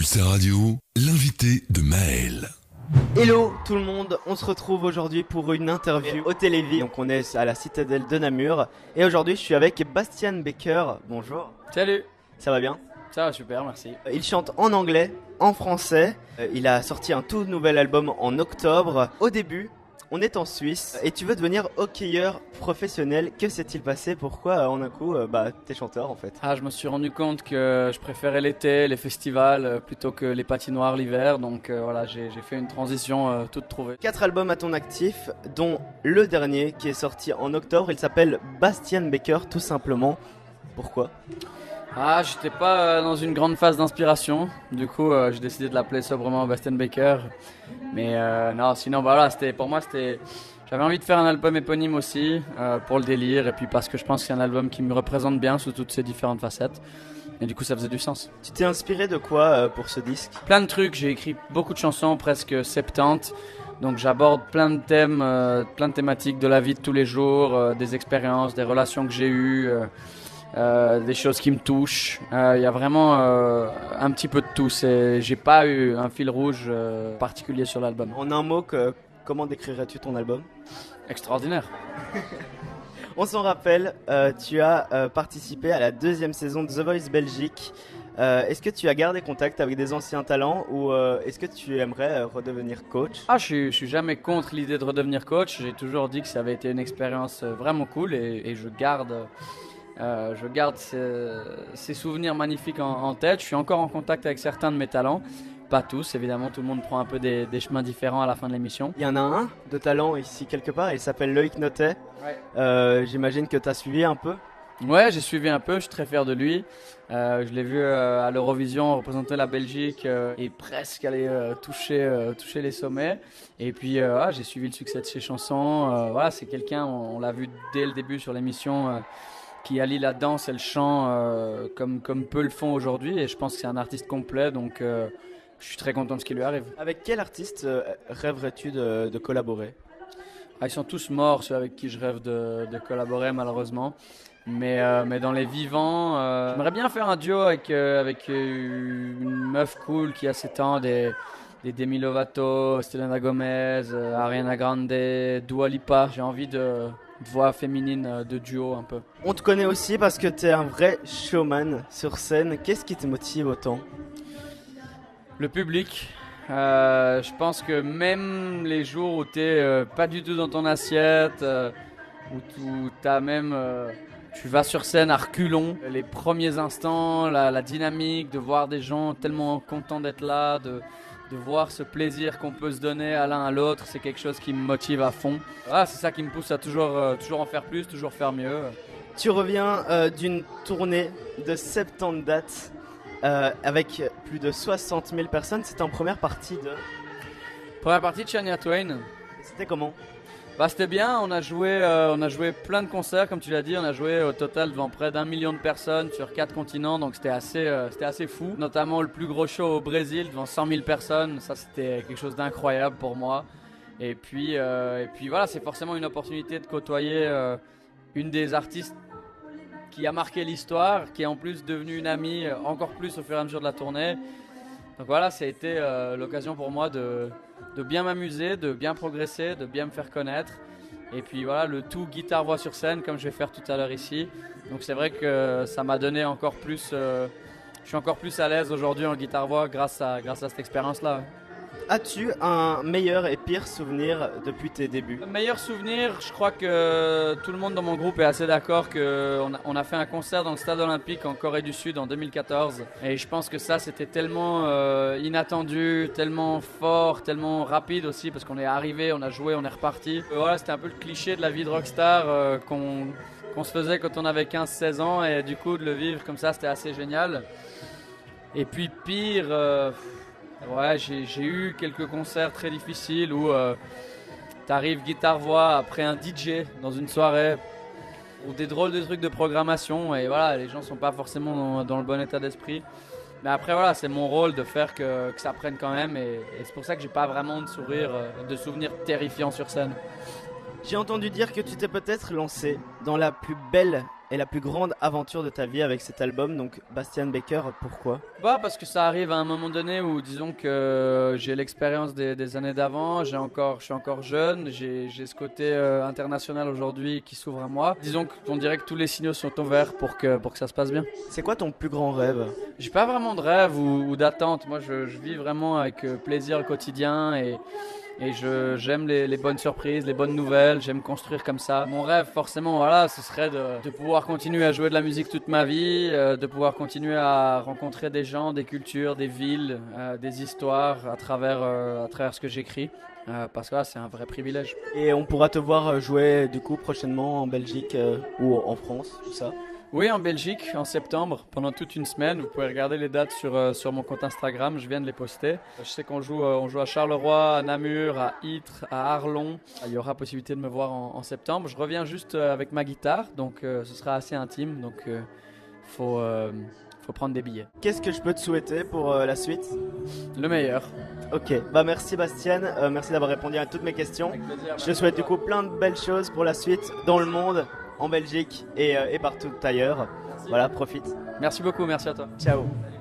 Pulsar Radio, l'invité de Maël. Hello tout le monde, on se retrouve aujourd'hui pour une interview au Télévis. Donc on est à la citadelle de Namur. Et aujourd'hui je suis avec Bastian Baker. Bonjour. Salut. Ça va bien? Ça va super, merci. Il chante en anglais, en français. Il a sorti un tout nouvel album en octobre. Au début, on est en Suisse et tu veux devenir hockeyeur professionnel. Que s'est-il passé? Pourquoi en un coup t'es chanteur en fait? Je me suis rendu compte que je préférais l'été, les festivals plutôt que les patinoires l'hiver. Donc voilà, j'ai fait une transition toute trouvée. 4 albums à ton actif, dont le dernier qui est sorti en octobre. Il s'appelle Bastian Baker tout simplement. Pourquoi? J'étais pas dans une grande phase d'inspiration. Du coup, j'ai décidé de l'appeler sobrement Bastian Baker. Mais non, sinon voilà, j'avais envie de faire un album éponyme aussi pour le délire et puis parce que je pense que c'est un album qui me représente bien sous toutes ses différentes facettes. Et du coup, ça faisait du sens. Tu t'es inspiré de quoi pour ce disque? Plein de trucs, j'ai écrit beaucoup de chansons, presque 70. Donc j'aborde plein de thèmes, plein de thématiques de la vie de tous les jours, des expériences, des relations que j'ai eues. Des choses qui me touchent. Il y a vraiment un petit peu de tout. J'ai pas eu un fil rouge particulier sur l'album. En un mot, comment décrirais-tu ton album? Extraordinaire. On s'en rappelle, tu as participé à la 2e saison de The Voice Belgique. Est-ce que tu as gardé contact avec des anciens talents ou est-ce que tu aimerais redevenir coach? Je suis jamais contre l'idée de redevenir coach. J'ai toujours dit que ça avait été une expérience vraiment cool et je garde ces souvenirs magnifiques en tête. Je suis encore en contact avec certains de mes talents. Pas tous, évidemment, tout le monde prend un peu des chemins différents à la fin de l'émission. Il y en a un de talent ici quelque part, il s'appelle Loïc Notet. Ouais. J'imagine que tu as suivi un peu? Ouais, j'ai suivi un peu, je suis très fier de lui. Je l'ai vu à l'Eurovision représenter la Belgique et presque aller toucher les sommets. Et puis j'ai suivi le succès de ses chansons. Voilà, c'est quelqu'un, on l'a vu dès le début sur l'émission, qui allie la danse et le chant comme peu le font aujourd'hui. Et je pense que c'est un artiste complet, donc je suis très content de ce qui lui arrive. Avec quel artiste rêverais-tu de collaborer? Ils sont tous morts, ceux avec qui je rêve de collaborer malheureusement. Mais dans les vivants, j'aimerais bien faire un duo avec une meuf cool qui a 7 ans, des Demi Lovato, Selena Gomez, Ariana Grande, Dua Lipa. J'ai envie de voix féminine de duo un peu. On te connaît aussi parce que tu es un vrai showman sur scène. Qu'est-ce qui te motive autant? Le public. Je pense que même les jours où tu n'es pas du tout dans ton assiette, où tu vas sur scène à reculons, les premiers instants, la dynamique, de voir des gens tellement contents d'être là, de voir ce plaisir qu'on peut se donner à l'un à l'autre, c'est quelque chose qui me motive à fond. C'est ça qui me pousse à toujours en faire plus, toujours faire mieux. Tu reviens d'une tournée de 70 dates avec plus de 60 000 personnes. C'était en première partie de... Première partie de Shania Twain. C'était comment? C'était bien, on a joué plein de concerts, comme tu l'as dit, on a joué au total devant près d'1 million de personnes sur 4 continents, donc c'était assez fou. Notamment le plus gros show au Brésil devant 100 000 personnes, ça c'était quelque chose d'incroyable pour moi. Et puis voilà, c'est forcément une opportunité de côtoyer une des artistes qui a marqué l'histoire, qui est en plus devenue une amie encore plus au fur et à mesure de la tournée. Donc voilà, ça a été l'occasion pour moi de bien m'amuser, de bien progresser, de bien me faire connaître. Et puis voilà, le tout guitare-voix sur scène, comme je vais faire tout à l'heure ici. Donc c'est vrai que ça m'a donné encore plus... je suis encore plus à l'aise aujourd'hui en guitare-voix grâce à cette expérience-là. As-tu un meilleur et pire souvenir depuis tes débuts? Le meilleur souvenir, je crois que tout le monde dans mon groupe est assez d'accord qu'on a fait un concert dans le stade olympique en Corée du Sud en 2014. Et je pense que ça, c'était tellement inattendu, tellement fort, tellement rapide aussi, parce qu'on est arrivé, on a joué, on est reparti. Voilà, c'était un peu le cliché de la vie de rockstar qu'on se faisait quand on avait 15-16 ans. Et du coup, de le vivre comme ça, c'était assez génial. Et puis pire... j'ai eu quelques concerts très difficiles où t'arrives guitare-voix après un DJ dans une soirée ou des drôles de trucs de programmation et voilà, les gens sont pas forcément dans le bon état d'esprit. Mais après voilà, c'est mon rôle de faire que ça prenne quand même et c'est pour ça que j'ai pas vraiment de souvenirs terrifiants sur scène. J'ai entendu dire que tu t'es peut-être lancé dans la plus belle et la plus grande aventure de ta vie avec cet album, donc Bastian Becker, pourquoi? Bah parce que ça arrive à un moment donné où disons que j'ai l'expérience des années d'avant, je suis encore jeune, j'ai ce côté international aujourd'hui qui s'ouvre à moi. Disons qu'on dirait que tous les signaux sont ouverts pour que ça se passe bien. C'est quoi ton plus grand rêve? J'ai pas vraiment de rêve ou d'attente, moi je vis vraiment avec plaisir le quotidien et j'aime les bonnes surprises, les bonnes nouvelles, j'aime construire comme ça. Mon rêve, forcément, voilà, ce serait de pouvoir continuer à jouer de la musique toute ma vie, de pouvoir continuer à rencontrer des gens, des cultures, des villes, des histoires à travers ce que j'écris. Parce que là, c'est un vrai privilège. Et on pourra te voir jouer du coup prochainement en Belgique ou en France, tout ça? Oui, en Belgique, en septembre, pendant toute une semaine. Vous pouvez regarder les dates sur mon compte Instagram, je viens de les poster. Je sais qu'on joue à Charleroi, à Namur, à Ytre, à Arlon. Il y aura possibilité de me voir en septembre. Je reviens juste avec ma guitare, donc ce sera assez intime, donc faut prendre des billets. Qu'est-ce que je peux te souhaiter pour la suite? Le meilleur. Ok, bah merci Bastien, merci d'avoir répondu à toutes mes questions. Avec plaisir. Je te souhaite du coup plein de belles choses pour la suite dans le monde, en Belgique et partout ailleurs. Merci. Voilà, profite. Merci beaucoup, merci à toi. Ciao. Salut.